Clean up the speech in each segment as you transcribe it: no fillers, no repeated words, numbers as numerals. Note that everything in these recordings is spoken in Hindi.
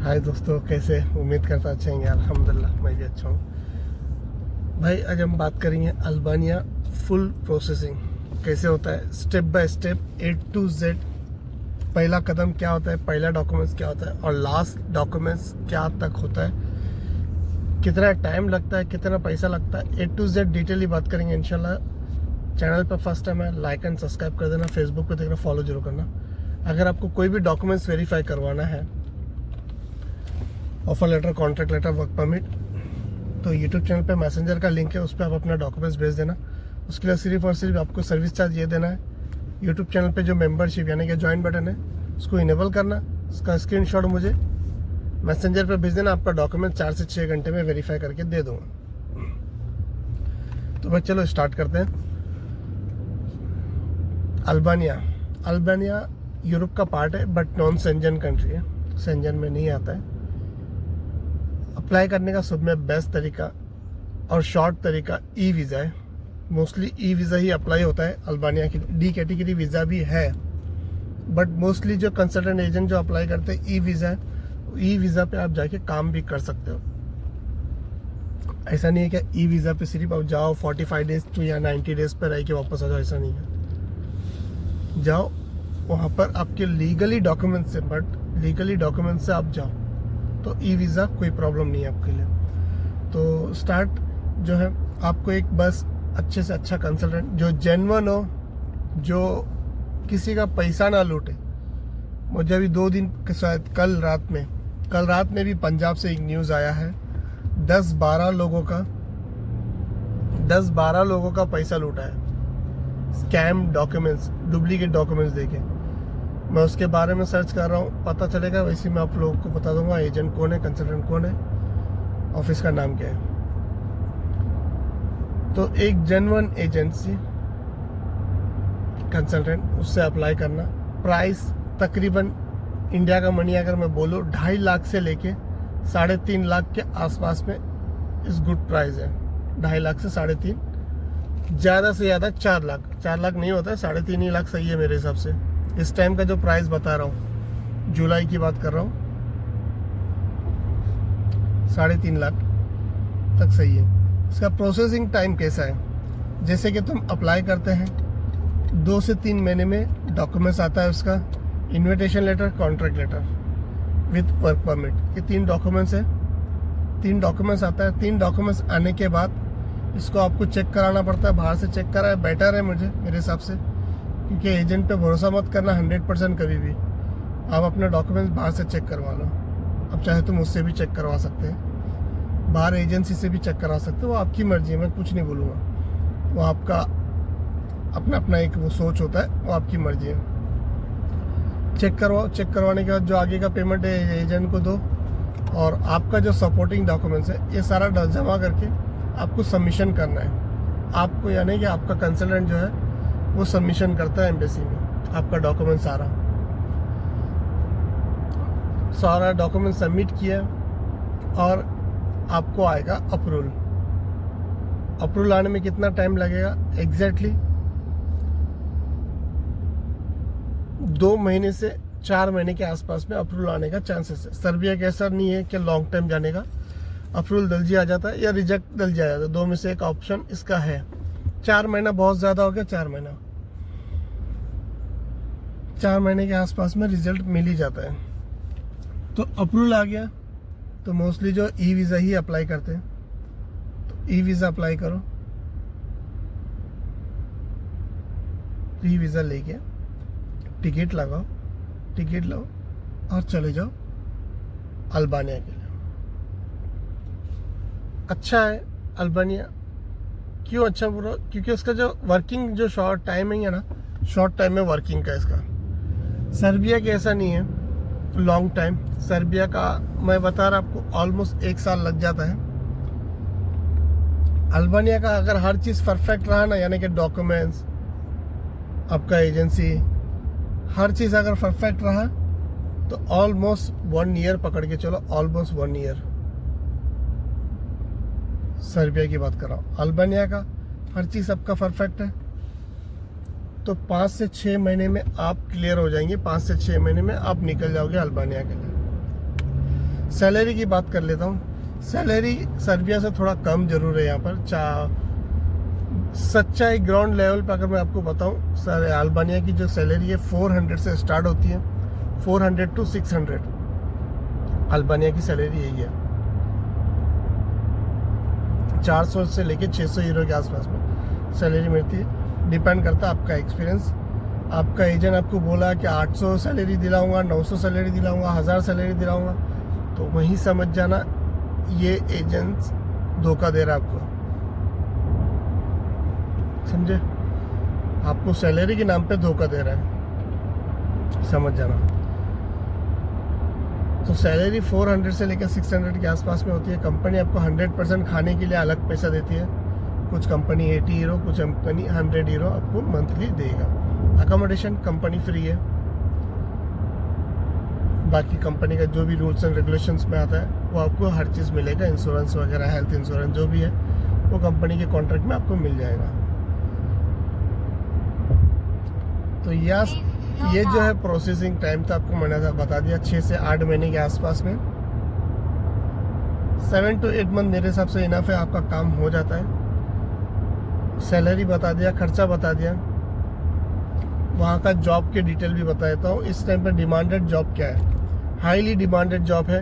हाय दोस्तों, कैसे? उम्मीद करता अच्छे होंगे। अल्हम्दुलिल्लाह मैं भी अच्छा हूँ। भाई आज हम बात करेंगे अल्बानिया फुल प्रोसेसिंग कैसे होता है, step by step A to Z। पहला कदम क्या होता है, पहला डॉक्यूमेंट्स क्या होता है और लास्ट डॉक्यूमेंट्स क्या तक होता है, कितना टाइम लगता है, कितना पैसा लगता है, A to Z डिटेली बात करेंगे इंशाल्लाह। चैनल पर फर्स्ट टाइम है, लाइक एंड सब्सक्राइब कर देना। फेसबुक पे देखना, फॉलो जरूर करना। अगर आपको कोई भी डॉक्यूमेंट्स वेरीफाई करवाना है, offer letter, contract letter, work permit, तो यूट्यूब चैनल पे मैसेंजर का लिंक है, उस पर आप अपना डॉक्यूमेंट्स भेज देना। उसके लिए सिर्फ और सिर्फ आपको सर्विस चार्ज ये देना है। यूट्यूब चैनल पे जो मेंबरशिप यानी कि ज्वाइन बटन है उसको इनेबल करना, उसका स्क्रीनशॉट मुझे मैसेंजर पे भेज देना। आपका डॉक्यूमेंट 4 से 6 घंटे में वेरीफाई करके दे दूँगा। तो भाई चलो स्टार्ट करते हैं। अल्बानिया यूरोप का पार्ट है बट नॉन सेंजन कंट्री है, सेंजन में नहीं आता है। अप्लाई करने का सब में बेस्ट तरीका और शॉर्ट तरीका ई वीज़ा है। मोस्टली ई वीज़ा ही अप्लाई होता है अल्बानिया की। डी कैटेगरी वीज़ा भी है बट मोस्टली जो कंसल्टेंट एजेंट जो अप्लाई करते हैं ई वीज़ा है। ई वीज़ा पे आप जाके काम भी कर सकते हो। ऐसा नहीं है कि ई वीज़ा पे सिर्फ आप जाओ 45 डेज या 90 डेज पर रह के वापस आ जाओ, ऐसा नहीं है। जाओ वहाँ पर आपके लीगली डॉक्यूमेंट से, बट लीगली डॉक्यूमेंट से आप जाओ तो ई वीज़ा कोई प्रॉब्लम नहीं है आपके लिए। तो स्टार्ट जो है, आपको एक बस अच्छे से अच्छा कंसल्टेंट जो जेन्युइन हो, जो किसी का पैसा ना लूटे। मुझे अभी 2 दिन के शायद कल रात में भी पंजाब से एक न्यूज़ आया है, 10-12 लोगों का पैसा लूटा है, स्कैम डॉक्यूमेंट्स, डुप्लीकेट डॉक्यूमेंट्स देके। मैं उसके बारे में सर्च कर रहा हूँ, पता चलेगा वैसे मैं आप लोगों को बता दूंगा एजेंट कौन है, कंसल्टेंट कौन है, ऑफिस का नाम क्या है। तो एक जेन्युइन एजेंसी कंसल्टेंट, उससे अप्लाई करना। प्राइस तकरीबन इंडिया का मनी अगर मैं बोलूँ 2.5 लाख से लेके 3.5 लाख के आसपास में इस गुड प्राइस है। 2.5 लाख से 3.5, ज़्यादा से ज़्यादा 4 लाख। 4 लाख नहीं होता है, 3.5 लाख सही है मेरे हिसाब से। इस टाइम का जो प्राइस बता रहा हूँ, जुलाई की बात कर रहा हूँ, 3.5 लाख तक सही है। इसका प्रोसेसिंग टाइम कैसा है, जैसे कि तुम अप्लाई करते हैं 2 से 3 महीने में डॉक्यूमेंट्स आता है उसका। Invitation letter, contract letter with work permit, ये 3 डॉक्यूमेंट्स है। 3 डॉक्यूमेंट्स आता है। 3 डॉक्यूमेंट्स आने के बाद इसको आपको चेक कराना पड़ता है। बाहर से चेक कराए बेटर है मेरे हिसाब से, क्योंकि एजेंट पे भरोसा मत करना 100% कभी भी। आप अपने डॉक्यूमेंट्स बाहर से चेक करवा लो। अब चाहे तो मुझसे भी चेक करवा सकते हैं, बाहर एजेंसी से भी चेक करवा सकते हो, वो आपकी मर्जी है, मैं कुछ नहीं बोलूँगा। वो आपका अपना एक वो सोच होता है, वो आपकी मर्जी है। चेक करवाओ। चेक करवाने के बाद जो आगे का पेमेंट है एजेंट को दो, और आपका जो सपोर्टिंग डॉक्यूमेंट्स है ये सारा जमा करके आपको सबमिशन करना है। आपको यानी कि आपका कंसल्टेंट जो है वो सबमिशन करता है एम्बेसी में आपका डॉक्यूमेंट सारा डॉक्यूमेंट सबमिट किया और आपको आएगा अप्रूवल आने में कितना टाइम लगेगा, एग्जैक्टली 2 महीने से 4 महीने के आसपास में अप्रूवल आने का चांसेस है। सर्बिया का ऐसा नहीं है कि लॉन्ग टाइम जाने का, अप्रूवल जल्दी आ जाता है या रिजेक्ट जल्दी आ जाता है, 2 में से एक ऑप्शन इसका है। 4 महीना बहुत ज़्यादा हो गया, 4 महीने के आसपास में रिजल्ट मिल ही जाता है। तो अप्रूवल आ गया तो मोस्टली जो ई वीज़ा ही अप्लाई करते हैं, तो ई वीज़ा अप्लाई करो। ई वीज़ा लेके टिकट लो और चले जाओ अल्बानिया के लिए। अच्छा है अल्बानिया। क्यों अच्छा बोल रहा हूँ, क्योंकि उसका जो वर्किंग जो शॉर्ट टाइमिंग है ना, शॉर्ट टाइम में वर्किंग का इसका। सर्बिया के ऐसा नहीं है लॉन्ग टाइम। सर्बिया का मैं बता रहा आपको ऑलमोस्ट 1 साल लग जाता है। अल्बानिया का अगर हर चीज़ परफेक्ट रहा ना, यानी कि डॉक्यूमेंट्स, आपका एजेंसी, हर चीज़ अगर परफेक्ट रहा तो ऑलमोस्ट 1 ईयर पकड़ के चलो, ऑलमोस्ट 1 ईयर। सर्बिया की बात कर रहा हूँ। अल्बानिया का हर चीज़ आपका परफेक्ट है तो 5 से 6 महीने में आप क्लियर हो जाएंगे। 5 से 6 महीने में आप निकल जाओगे अल्बानिया के लिए। सैलरी की बात कर लेता हूँ। सैलरी सर्बिया से थोड़ा कम जरूर है यहाँ पर। सच्चा एक ग्राउंड लेवल पर अगर मैं आपको बताऊँ, सर अल्बानिया की जो सैलरी है 400 से स्टार्ट होती है, 400 to 600 अल्बानिया की सैलरी यही है। 400 से लेके 600 यूरो के आसपास में सैलरी मिलती है। डिपेंड करता है आपका एक्सपीरियंस। आपका एजेंट आपको बोला कि 800 सैलरी दिलाऊंगा, 900 सैलरी दिलाऊंगा, 1000 सैलरी दिलाऊंगा, तो वहीं समझ जाना ये एजेंट धोखा दे रहा है आपको। समझे? आपको सैलरी के नाम पे धोखा दे रहा है, समझ जाना। तो सैलरी 400 से लेकर 600 के आसपास में होती है। कंपनी आपको 100% खाने के लिए अलग पैसा देती है। कुछ कंपनी 80 यूरो, कुछ कंपनी 100 यूरो आपको मंथली देगा। अकोमोडेशन कंपनी फ्री है। बाकी कंपनी का जो भी रूल्स एंड रेगुलेशंस में आता है वो आपको हर चीज़ मिलेगा। इंश्योरेंस वगैरह, हेल्थ इंश्योरेंस जो भी है वो कंपनी के कॉन्ट्रैक्ट में आपको मिल जाएगा। तो ये जो है प्रोसेसिंग टाइम था, आपको मैंने बता दिया 6 से 8 महीने के आसपास में। 7 to 8 मंथ मेरे हिसाब से इनफ है, आपका काम हो जाता है। सैलरी बता दिया, खर्चा बता दिया, वहाँ का जॉब के डिटेल भी बता देता हूँ। इस टाइम पर डिमांडेड जॉब क्या है? हाईली डिमांडेड जॉब है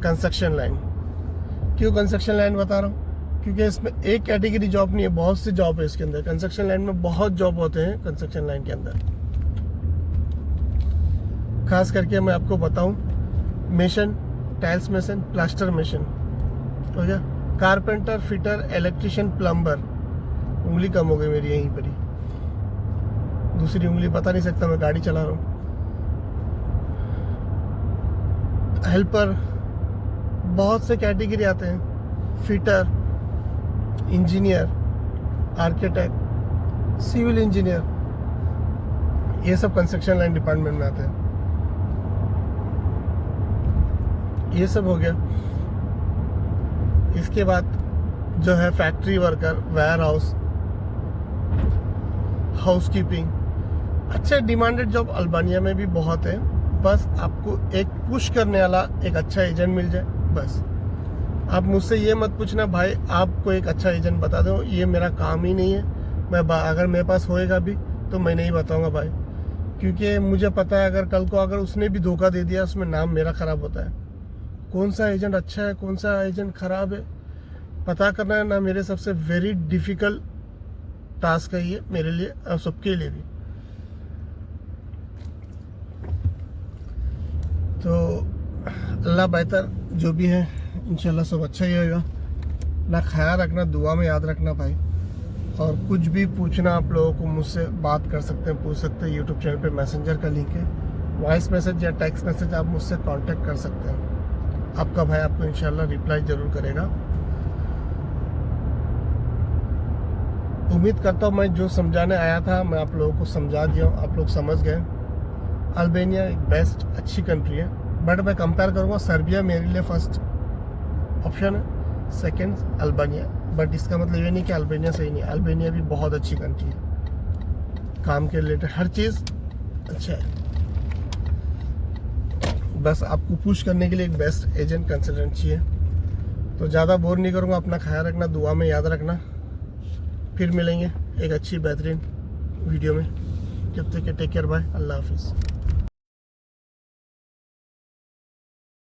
कंस्ट्रक्शन लाइन। क्यों कंस्ट्रक्शन लाइन बता रहा हूँ? क्योंकि इसमें एक कैटेगरी जॉब नहीं है, बहुत सी जॉब है इसके अंदर। कंस्ट्रक्शन लाइन में बहुत जॉब होते हैं कंस्ट्रक्शन लाइन के अंदर। खास करके मैं आपको बताऊं, mason, tiles mason, plaster mason हो गया, कारपेंटर, फिटर, इलेक्ट्रिशियन, प्लम्बर। उंगली कम हो गई मेरी यहीं पर ही, दूसरी उंगली बता नहीं सकता, मैं गाड़ी चला रहा हूँ। हेल्पर, बहुत से कैटेगरी आते हैं। Fitter, engineer, architect, civil engineer, ये सब कंस्ट्रक्शन लाइन डिपार्टमेंट में आते हैं। ये सब हो गया। इसके बाद जो है factory worker, warehouse, housekeeping. अच्छा डिमांडेड जॉब अल्बानिया में भी बहुत है। बस आपको एक पुश करने वाला एक अच्छा एजेंट मिल जाए, बस। आप मुझसे ये मत पूछना भाई आपको एक अच्छा एजेंट बता दो, ये मेरा काम ही नहीं है। अगर मेरे पास होएगा भी तो मैं नहीं बताऊंगा भाई, क्योंकि मुझे पता है अगर कल को अगर उसने भी धोखा दे दिया उसमें नाम मेरा ख़राब होता है। कौन सा एजेंट अच्छा है, कौन सा एजेंट ख़राब है, पता करना है ना मेरे सबसे वेरी डिफ़िकल्ट टास्क है ये मेरे लिए और सबके लिए भी। तो अल्लाह बेहतर जो भी है, इंशाल्लाह सब अच्छा ही होगा। ना ख्याल रखना, दुआ में याद रखना भाई। और कुछ भी पूछना आप लोगों को मुझसे बात कर सकते हैं, पूछ सकते हैं। यूट्यूब चैनल पे मैसेंजर का लिंक है, वॉइस मैसेज या टेक्स्ट मैसेज आप मुझसे कांटेक्ट कर सकते हैं। आपका भाई आपको इंशाल्लाह रिप्लाई ज़रूर करेगा। उम्मीद करता हूँ मैं जो समझाने आया था मैं आप लोगों को समझा दिया हूँ, आप लोग समझ गए। अल्बानिया एक बेस्ट अच्छी कंट्री है, बट मैं कंपेयर करूँगा सर्बिया मेरे लिए फर्स्ट ऑप्शन है, सेकंड अल्बानिया। बट इसका मतलब ये नहीं कि अल्बानिया सही नहीं है, अल्बानिया भी बहुत अच्छी कंट्री है। काम के रिलेटेड हर चीज़ अच्छा है। बस आपको पुश करने के लिए एक बेस्ट एजेंट कंसल्टेंट चाहिए। तो ज़्यादा बोर नहीं करूँगा, अपना ख्याल रखना, दुआ में याद रखना। फिर मिलेंगे एक अच्छी बेहतरीन वीडियो में। जब तक के टेक केयर, बाय, अल्लाह हाफिज़।